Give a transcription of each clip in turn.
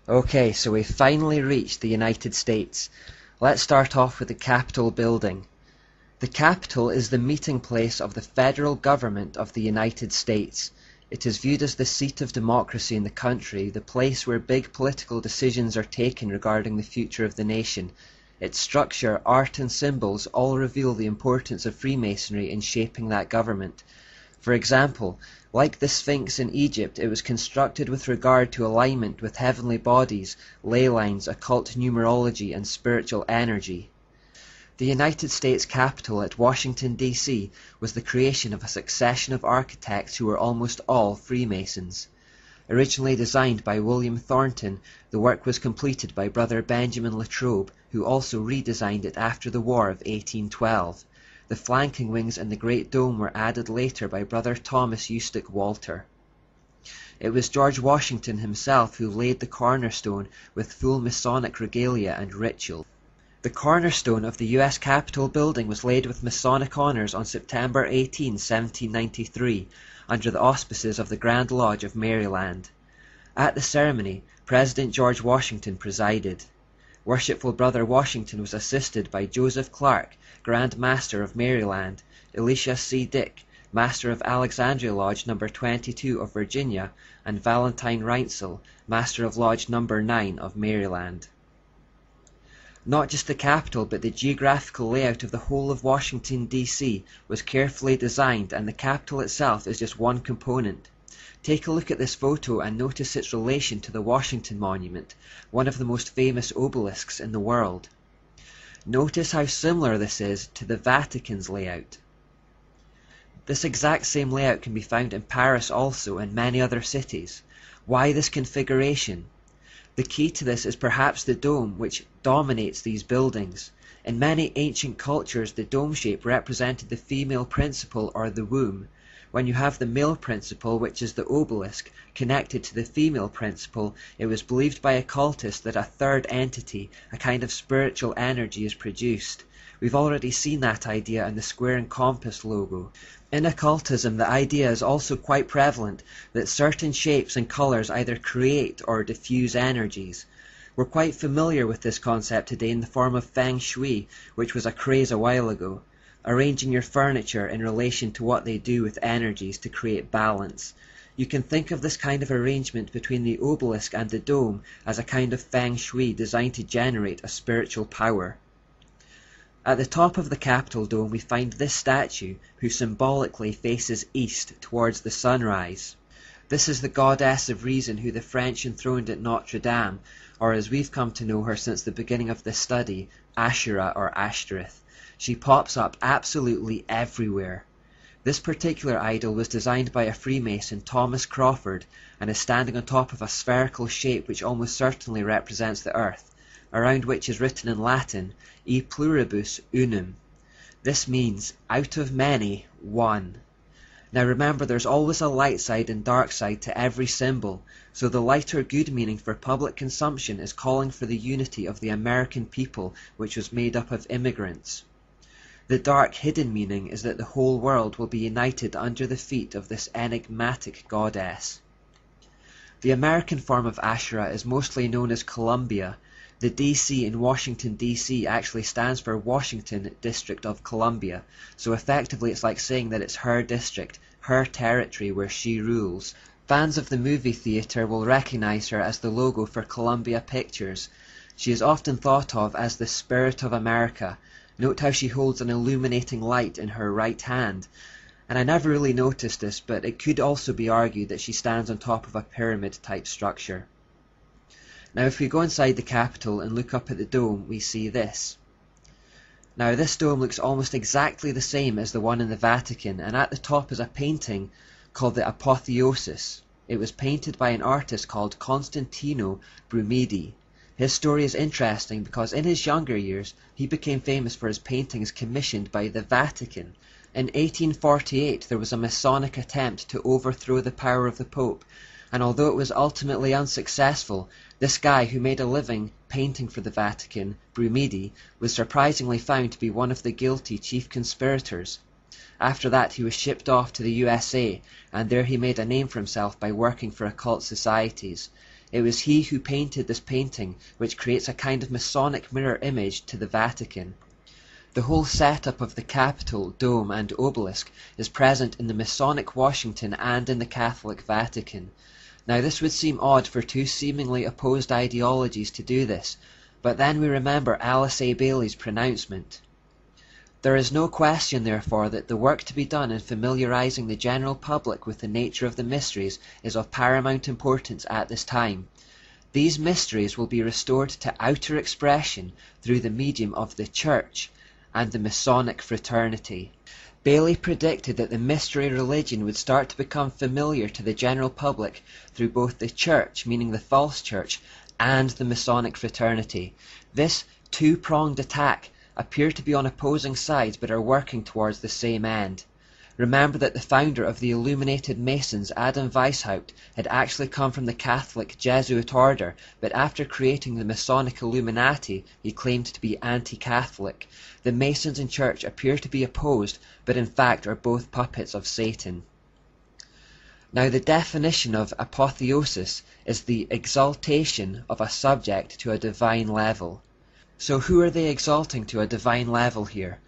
Okay, so we've finally reached the United States. Let's start off with the Capitol building. The Capitol is the meeting place of the federal government of the United States. It is viewed as the seat of democracy in the country, the place where big political decisions are taken regarding the future of the nation. Its structure, art and symbols all reveal the importance of Freemasonry in shaping that government. For example, like the Sphinx in Egypt, it was constructed with regard to alignment with heavenly bodies, ley lines, occult numerology, and spiritual energy. The United States Capitol at Washington, D.C. was the creation of a succession of architects who were almost all Freemasons. Originally designed by William Thornton, the work was completed by Brother Benjamin Latrobe, who also redesigned it after the War of 1812. The flanking wings and the Great Dome were added later by Brother Thomas Eustache Walter. It was George Washington himself who laid the cornerstone with full Masonic regalia and ritual. The cornerstone of the U.S. Capitol building was laid with Masonic honors on September 18, 1793, under the auspices of the Grand Lodge of Maryland. At the ceremony, President George Washington presided. Worshipful Brother Washington was assisted by Joseph Clark, Grand Master of Maryland, Elisha C. Dick, Master of Alexandria Lodge No. 22 of Virginia, and Valentine Reinsel, Master of Lodge No. 9 of Maryland. Not just the Capitol, but the geographical layout of the whole of Washington, D.C. was carefully designed, and the Capitol itself is just one component. Take a look at this photo and notice its relation to the Washington Monument, one of the most famous obelisks in the world. Notice how similar this is to the Vatican's layout. This exact same layout can be found in Paris also and many other cities. Why this configuration? The key to this is perhaps the dome, which dominates these buildings. In many ancient cultures, the dome shape represented the female principle or the womb. When you have the male principle, which is the obelisk, connected to the female principle, it was believed by occultists that a third entity, a kind of spiritual energy, is produced. We've already seen that idea in the square and compass logo. In occultism, the idea is also quite prevalent that certain shapes and colors either create or diffuse energies. We're quite familiar with this concept today in the form of Feng Shui, which was a craze a while ago. Arranging your furniture in relation to what they do with energies to create balance. You can think of this kind of arrangement between the obelisk and the dome as a kind of Feng Shui designed to generate a spiritual power. At the top of the Capitol dome we find this statue, who symbolically faces east towards the sunrise. This is the goddess of reason who the French enthroned at Notre Dame, or as we've come to know her since the beginning of this study, Ashura or Ashtoreth. She pops up absolutely everywhere. This particular idol was designed by a Freemason, Thomas Crawford, and is standing on top of a spherical shape which almost certainly represents the earth, around which is written in Latin, E pluribus unum. This means, out of many, one. Now remember, there's always a light side and dark side to every symbol, so the lighter good meaning for public consumption is calling for the unity of the American people, which was made up of immigrants. The dark hidden meaning is that the whole world will be united under the feet of this enigmatic goddess. The American form of Ashura is mostly known as Columbia. The DC in Washington, D.C. actually stands for Washington District of Columbia, so effectively it's like saying that it's her district, her territory where she rules. Fans of the movie theatre will recognize her as the logo for Columbia Pictures. She is often thought of as the Spirit of America. Note how she holds an illuminating light in her right hand. And I never really noticed this, but it could also be argued that she stands on top of a pyramid-type structure. Now if we go inside the Capitol and look up at the dome, we see this. Now this dome looks almost exactly the same as the one in the Vatican, and at the top is a painting called the Apotheosis. It was painted by an artist called Constantino Brumidi. His story is interesting because in his younger years he became famous for his paintings commissioned by the Vatican. In 1848 there was a Masonic attempt to overthrow the power of the Pope, and although it was ultimately unsuccessful, this guy who made a living painting for the Vatican, Brumidi, was surprisingly found to be one of the guilty chief conspirators. After that he was shipped off to the USA, and there he made a name for himself by working for occult societies. It was he who painted this painting, which creates a kind of Masonic mirror image to the Vatican. The whole setup of the Capitol, dome and obelisk is present in the Masonic Washington and in the Catholic Vatican. Now this would seem odd for two seemingly opposed ideologies to do this, but then we remember Alice A. Bailey's pronouncement. There is no question, therefore, that the work to be done in familiarizing the general public with the nature of the mysteries is of paramount importance at this time. These mysteries will be restored to outer expression through the medium of the Church and the Masonic fraternity. Bailey predicted that the mystery religion would start to become familiar to the general public through both the Church, meaning the false Church, and the Masonic fraternity. This two-pronged attack appear to be on opposing sides but are working towards the same end. Remember that the founder of the Illuminated Masons, Adam Weishaupt, had actually come from the Catholic Jesuit order, but after creating the Masonic Illuminati, he claimed to be anti-Catholic. The Masons and Church appear to be opposed, but in fact are both puppets of Satan. Now the definition of apotheosis is the exaltation of a subject to a divine level. So who are they exalting to a divine level here?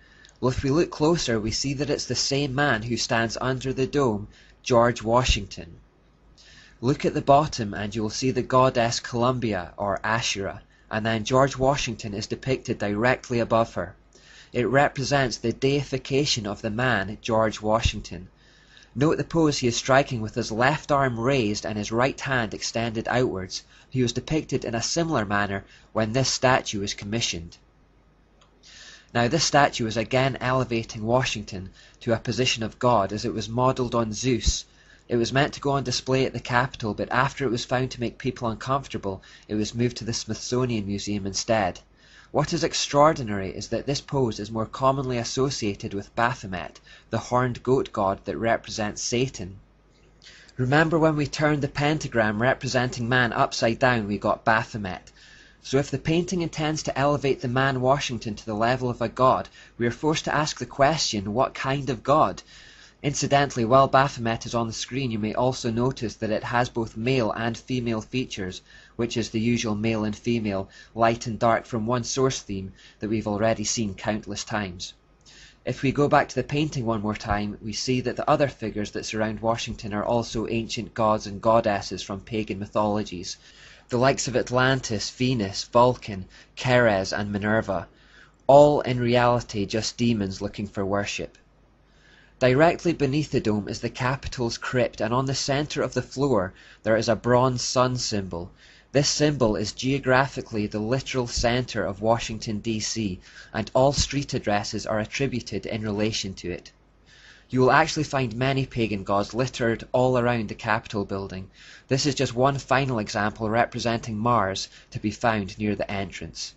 Well, if we look closer, we see that it's the same man who stands under the dome, George Washington. Look at the bottom and you will see the goddess Columbia or Asherah, and then George Washington is depicted directly above her. It represents the deification of the man, George Washington. Note the pose he is striking with his left arm raised and his right hand extended outwards. He was depicted in a similar manner when this statue was commissioned. Now this statue is again elevating Washington to a position of God, as it was modelled on Zeus. It was meant to go on display at the Capitol, but after it was found to make people uncomfortable, it was moved to the Smithsonian Museum instead. What is extraordinary is that this pose is more commonly associated with Baphomet, the horned goat god that represents Satan. Remember when we turned the pentagram representing man upside down, we got Baphomet. So if the painting intends to elevate the man Washington to the level of a god, we are forced to ask the question, what kind of god? Incidentally, while Baphomet is on the screen, you may also notice that it has both male and female features, which is the usual male and female, light and dark from one source theme that we've already seen countless times. If we go back to the painting one more time, we see that the other figures that surround Washington are also ancient gods and goddesses from pagan mythologies, the likes of Atlantis, Venus, Vulcan, Ceres and Minerva, all in reality just demons looking for worship. Directly beneath the dome is the Capitol's crypt, and on the center of the floor there is a bronze sun symbol. This symbol is geographically the literal center of Washington, D.C., and all street addresses are attributed in relation to it. You will actually find many pagan gods littered all around the Capitol building. This is just one final example representing Mars to be found near the entrance.